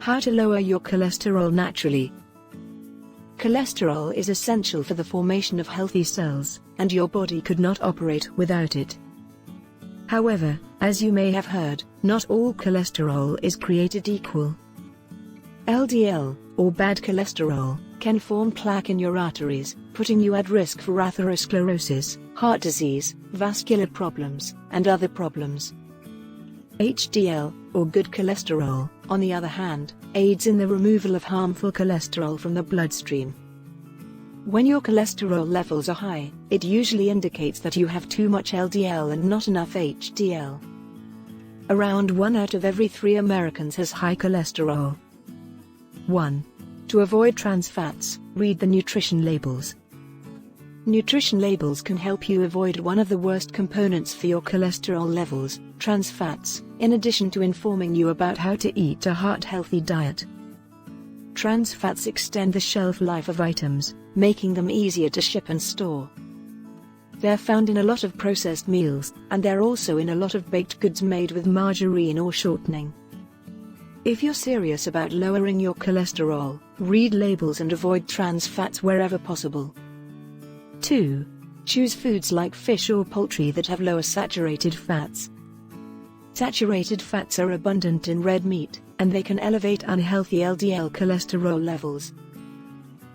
How to lower your cholesterol naturally. Cholesterol is essential for the formation of healthy cells, and your body could not operate without it. However, as you may have heard, not all cholesterol is created equal. LDL, or bad cholesterol, can form plaque in your arteries, putting you at risk for atherosclerosis, heart disease, vascular problems, and other problems. HDL, or good cholesterol, on the other hand, aids in the removal of harmful cholesterol from the bloodstream. When your cholesterol levels are high, it usually indicates that you have too much LDL and not enough HDL. Around 1 out of every 3 Americans has high cholesterol. 1. To avoid trans fats, read the nutrition labels. Nutrition labels can help you avoid one of the worst components for your cholesterol levels, trans fats, in addition to informing you about how to eat a heart-healthy diet. Trans fats extend the shelf life of items, making them easier to ship and store. They're found in a lot of processed meals, and they're also in a lot of baked goods made with margarine or shortening. If you're serious about lowering your cholesterol, read labels and avoid trans fats wherever possible. 2. Choose foods like fish or poultry that have lower saturated fats. Saturated fats are abundant in red meat, and they can elevate unhealthy LDL cholesterol levels.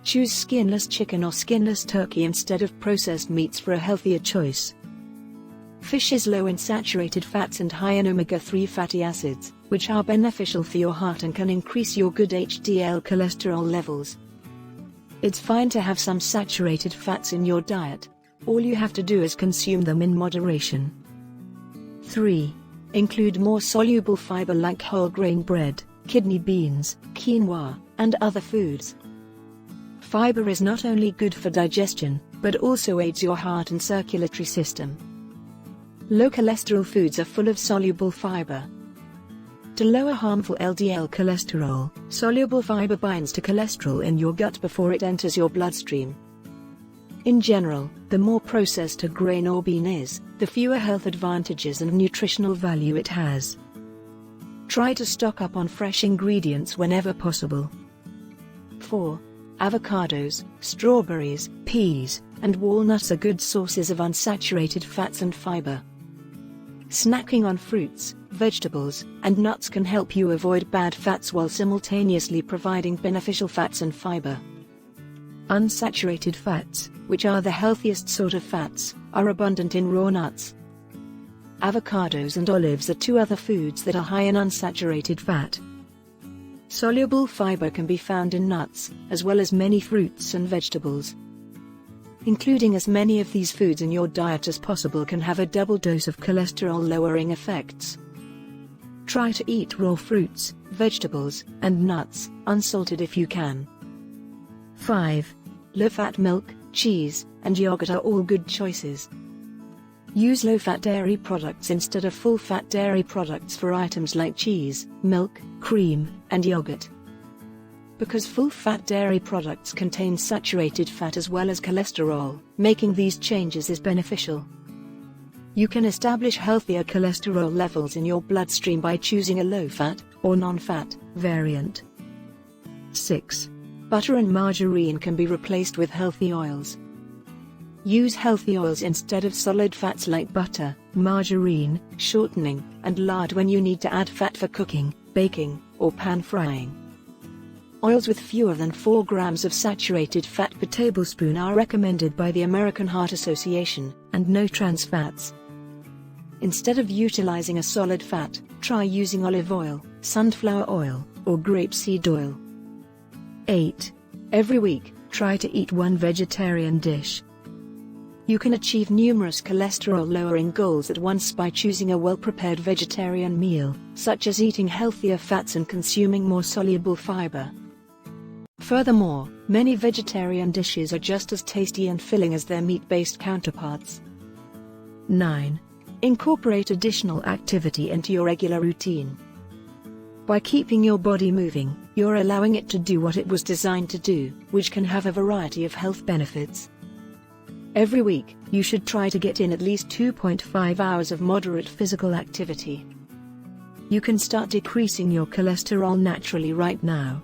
Choose skinless chicken or skinless turkey instead of processed meats for a healthier choice. Fish is low in saturated fats and high in omega-3 fatty acids, which are beneficial for your heart and can increase your good HDL cholesterol levels. It's fine to have some saturated fats in your diet. All you have to do is consume them in moderation. 3. Include more soluble fiber like whole grain bread, kidney beans, quinoa, and other foods. Fiber is not only good for digestion, but also aids your heart and circulatory system. Low cholesterol foods are full of soluble fiber. To lower harmful LDL cholesterol, soluble fiber binds to cholesterol in your gut before it enters your bloodstream. In general, the more processed a grain or bean is, the fewer health advantages and nutritional value it has. Try to stock up on fresh ingredients whenever possible. 4. Avocados, strawberries, peas, and walnuts are good sources of unsaturated fats and fiber. Snacking on fruits, vegetables, and nuts can help you avoid bad fats while simultaneously providing beneficial fats and fiber. Unsaturated fats, which are the healthiest sort of fats, are abundant in raw nuts. Avocados and olives are 2 other foods that are high in unsaturated fat. Soluble fiber can be found in nuts, as well as many fruits and vegetables. Including as many of these foods in your diet as possible can have a double dose of cholesterol-lowering effects. Try to eat raw fruits, vegetables, and nuts, unsalted if you can. 5. Low-fat milk, cheese, and yogurt are all good choices. Use low-fat dairy products instead of full-fat dairy products for items like cheese, milk, cream, and yogurt. Because full-fat dairy products contain saturated fat as well as cholesterol, making these changes is beneficial. You can establish healthier cholesterol levels in your bloodstream by choosing a low-fat, or non-fat, variant. 6. Butter and margarine can be replaced with healthy oils. Use healthy oils instead of solid fats like butter, margarine, shortening, and lard when you need to add fat for cooking, baking, or pan frying. Oils with fewer than 4 grams of saturated fat per tablespoon are recommended by the American Heart Association, and no trans fats. Instead of utilizing a solid fat, try using olive oil, sunflower oil, or grapeseed oil. 8. Every week, try to eat 1 vegetarian dish. You can achieve numerous cholesterol-lowering goals at once by choosing a well-prepared vegetarian meal, such as eating healthier fats and consuming more soluble fiber. Furthermore, many vegetarian dishes are just as tasty and filling as their meat-based counterparts. 9. Incorporate additional activity into your regular routine. By keeping your body moving, you're allowing it to do what it was designed to do, which can have a variety of health benefits. Every week, you should try to get in at least 2.5 hours of moderate physical activity. You can start decreasing your cholesterol naturally right now.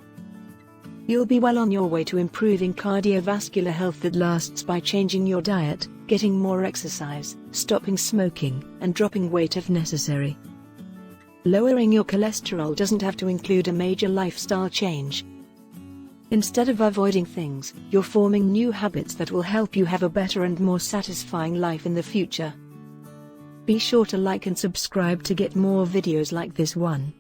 You'll be well on your way to improving cardiovascular health that lasts by changing your diet, getting more exercise, stopping smoking, and dropping weight if necessary. Lowering your cholesterol doesn't have to include a major lifestyle change. Instead of avoiding things, you're forming new habits that will help you have a better and more satisfying life in the future. Be sure to like and subscribe to get more videos like this one.